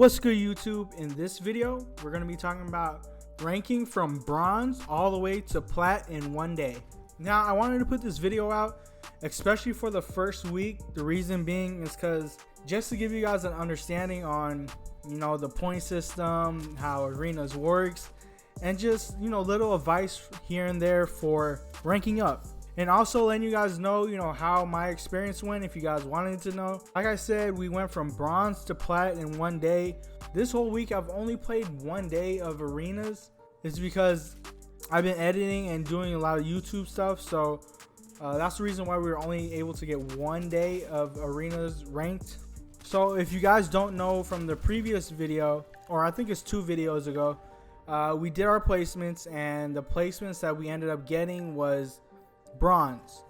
What's good, YouTube? In this video, we're going to be talking about ranking from bronze all the way to plat in one day. Now, I wanted to put this video out, especially for the first week. The reason being is because just to give you guys an understanding on, the point system, how arenas works, and just, little advice here and there for ranking up. And also letting you guys know, how my experience went if you guys wanted to know. Like I said, we went from bronze to plat in one day. This whole week, I've only played one day of arenas. It's because I've been editing and doing a lot of YouTube stuff. So that's the reason why we were only able to get one day of arenas ranked. So if you guys don't know from the previous video, or I think it's 2 videos ago, we did our placements, and the placements that we ended up getting was bronze.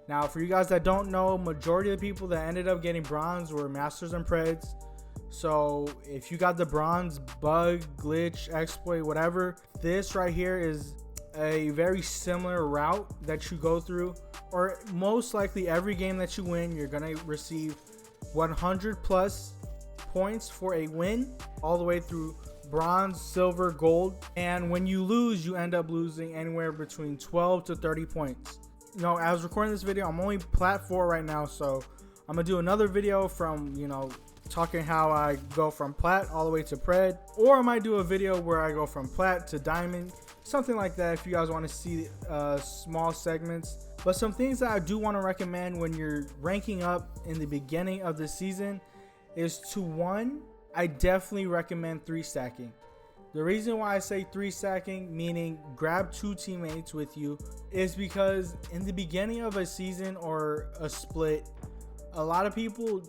Now, for you guys that don't know, majority of the people that ended up getting bronze were masters and preds. So if you got the bronze bug, glitch, exploit, whatever, this right here is a very similar route that you go through, or most likely every game that you win, you're gonna receive 100 plus points for a win, all the way through bronze, silver, gold, and when you lose, you end up losing anywhere between 12 to 30 points. As recording this video, I'm only plat 4 right now, so I'm gonna do another video from talking how I go from plat all the way to pred, or I might do a video where I go from plat to diamond, something like that, if you guys want to see small segments. But some things that I do want to recommend when you're ranking up in the beginning of the season is to, one, I definitely recommend 3 stacking. The reason why I say 3 stacking, meaning grab 2 teammates with you, is because in the beginning of a season or a split, a lot of people,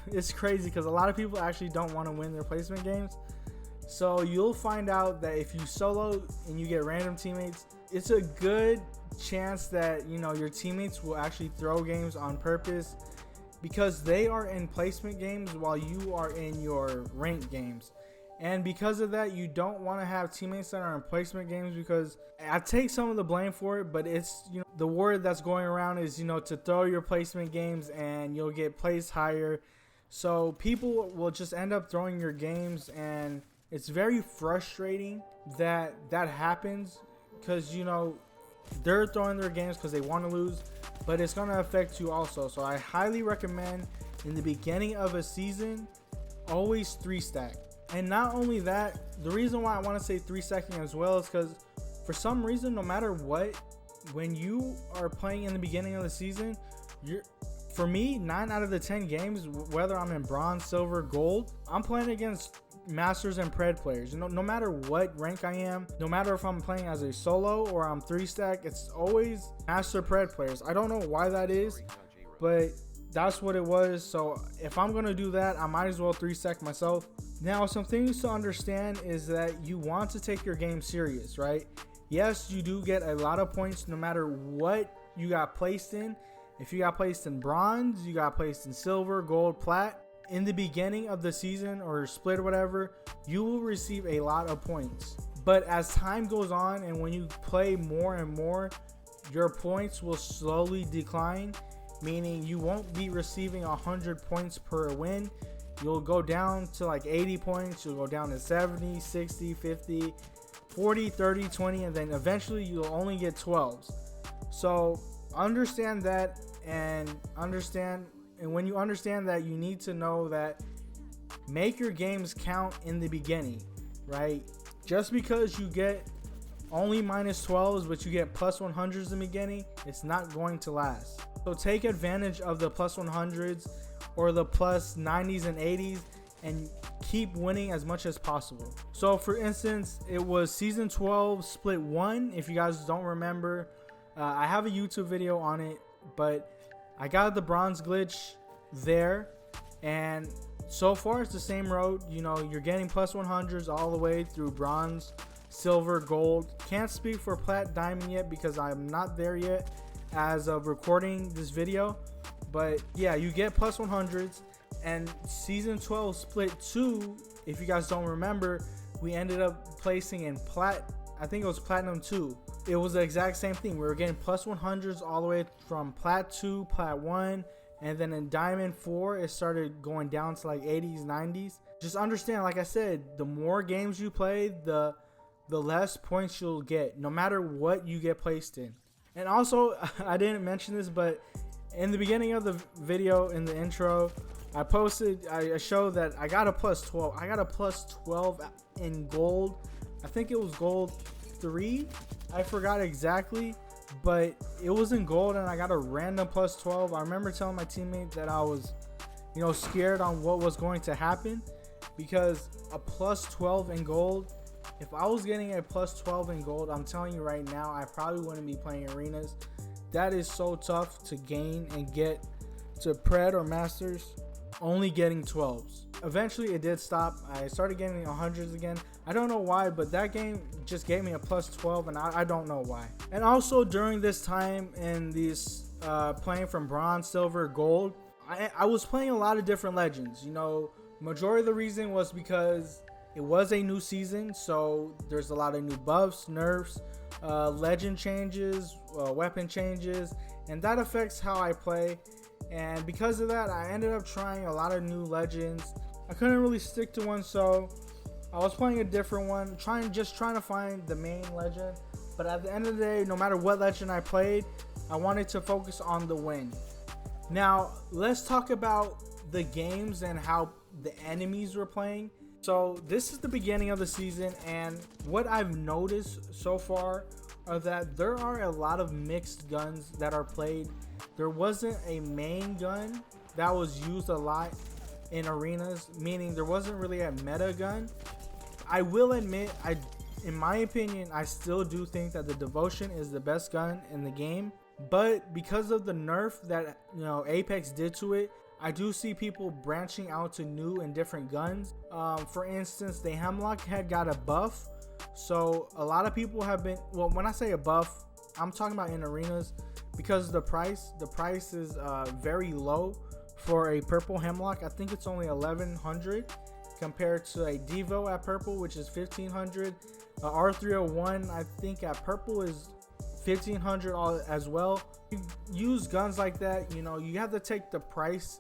it's crazy because a lot of people actually don't want to win their placement games. So you'll find out that if you solo and you get random teammates, it's a good chance that your teammates will actually throw games on purpose, because they are in placement games while you are in your ranked games. And because of that, you don't want to have teammates that are in placement games, because I take some of the blame for it, but it's the word that's going around is to throw your placement games and you'll get placed higher. So people will just end up throwing your games, and it's very frustrating that that happens, because they're throwing their games because they want to lose, but it's going to affect you also. So I highly recommend in the beginning of a season, always 3 stack. And not only that, the reason why I want to say 3 stacking as well is because for some reason, no matter what, when you are playing in the beginning of the season, for me, 9 out of the 10 games, whether I'm in bronze, silver, gold, I'm playing against masters and pred players. No matter what rank I am, no matter if I'm playing as a solo or I'm 3 stack, it's always master pred players. I don't know why that is, but that's what it was. So if I'm gonna do that, I might as well 3 stack myself. Now, some things to understand is that you want to take your game serious, right? Yes, you do get a lot of points no matter what you got placed in. If you got placed in bronze, you got placed in silver, gold, plat, in the beginning of the season or split or whatever, you will receive a lot of points. But as time goes on and when you play more and more, your points will slowly decline, meaning you won't be receiving 100 points per win. You'll go down to like 80 points, you'll go down to 70, 60, 50, 40, 30, 20, and then eventually you'll only get 12s. So understand that, and when you understand that, you need to know that make your games count in the beginning, right? Just because you get only -12s but you get +100s in the beginning, it's not going to last. So take advantage of the +100s or the +90s and 80s and keep winning as much as possible. So for instance, it was season 12 split 1. If you guys don't remember, I have a YouTube video on it, but I got the bronze glitch there, and so far it's the same road. You're getting +100s all the way through bronze, silver, gold. Can't speak for plat, diamond yet because I'm not there yet as of recording this video, but yeah, you get +100s. And season 12 split 2, if you guys don't remember, we ended up placing in plat, I think it was platinum 2. It was the exact same thing. We were getting +100s all the way from plat 2, plat 1, and then in Diamond 4 it started going down to like 80s, 90s. Just understand, like I said, the more games you play, the less points you'll get, no matter what you get placed in. And also, I didn't mention this, but in the beginning of the video, in the intro, I showed that I got a plus 12. I got a plus 12 in gold. I think it was gold 3. I forgot exactly, but it was in gold and I got a random plus 12. I remember telling my teammate that I was, scared on what was going to happen, because a plus 12 in gold, if I was getting a plus 12 in gold, I'm telling you right now, I probably wouldn't be playing arenas. That is so tough to gain and get to Pred or Masters, only getting 12s. Eventually it did stop. I started getting 100s again. I don't know why, but that game just gave me a plus 12 and I don't know why. And also during this time in these playing from bronze, silver, gold, I was playing a lot of different legends. Majority of the reason was because it was a new season, so there's a lot of new buffs, nerfs, legend changes, weapon changes, and that affects how I play. And because of that, I ended up trying a lot of new legends. I couldn't really stick to one, so I was playing a different one, trying to find the main legend. But at the end of the day, no matter what legend I played, I wanted to focus on the win. Now let's talk about the games and how the enemies were playing. So this is the beginning of the season, and what I've noticed so far are that there are a lot of mixed guns that are played. There wasn't a main gun that was used a lot in arenas, meaning there wasn't really a meta gun. I will admit, in my opinion, I still do think that the Devotion is the best gun in the game, but because of the nerf that Apex did to it, I do see people branching out to new and different guns. For instance, the Hemlock had got a buff, so a lot of people have been, well, when I say a buff, I'm talking about in arenas, because the price is very low for a purple Hemlock. I think it's only 1100 compared to a Devo at purple, which is 1500. R301 I think at purple is 1500 as well. You use guns like that, you have to take the price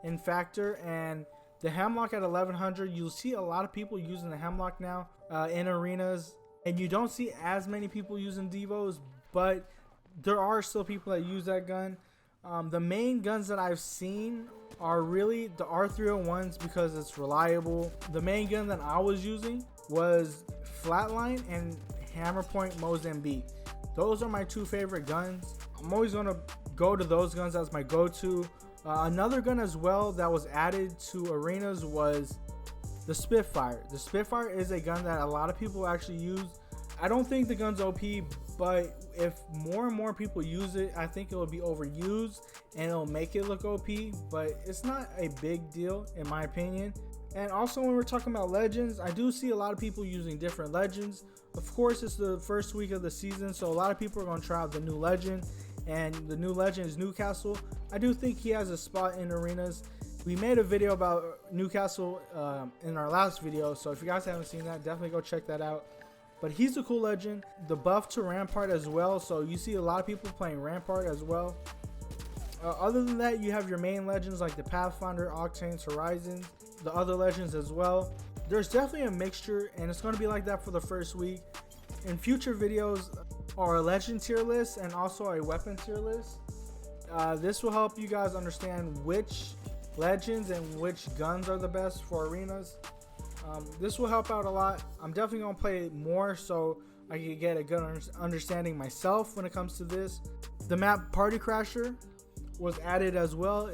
in factor, and the Hemlock at 1100, you'll see a lot of people using the Hemlock now in arenas, and you don't see as many people using Devos, but there are still people that use that gun. The main guns that I've seen are really the R301s because it's reliable. The main gun that I was using was Flatline and Hammerpoint Mozambique. Those are my two favorite guns. I'm always going to go to those guns as my go-to. Another gun as well that was added to arenas was the Spitfire. The Spitfire is a gun that a lot of people actually use. I don't think the gun's OP, but if more and more people use it, I think it will be overused and it'll make it look OP, but it's not a big deal in my opinion. And also when we're talking about legends, I do see a lot of people using different legends. Of course, it's the first week of the season, so a lot of people are going to try out the new legend, and the new legend is Newcastle. I do think he has a spot in arenas. We made a video about Newcastle in our last video, so if you guys haven't seen that, definitely go check that out. But he's a cool legend. The buff to Rampart as well, so you see a lot of people playing Rampart as well. Other than that, you have your main legends like the Pathfinder, Octanes, Horizons, the other legends as well. There's definitely a mixture, and it's going to be like that for the first week. In future videos are a legend tier list and also a weapon tier list. This will help you guys understand which legends and which guns are the best for arenas. This will help out a lot. I'm definitely going to play more so I can get a good understanding myself when it comes to this. The map Party Crasher was added as well.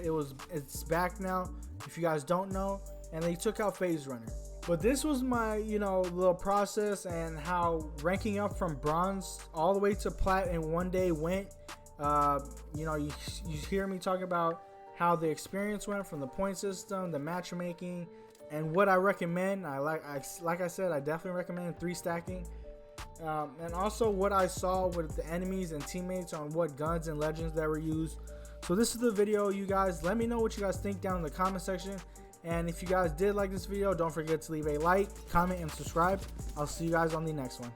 It's back now, if you guys don't know, and they took out Phase Runner. But this was my little process and how ranking up from bronze all the way to plat in one day went. You hear me talk about how the experience went from the point system, the matchmaking, and what I recommend. Like I said, I definitely recommend 3 stacking. And also what I saw with the enemies and teammates on what guns and legends that were used. So this is the video, you guys. Let me know what you guys think down in the comment section. And if you guys did like this video, don't forget to leave a like, comment, and subscribe. I'll see you guys on the next one.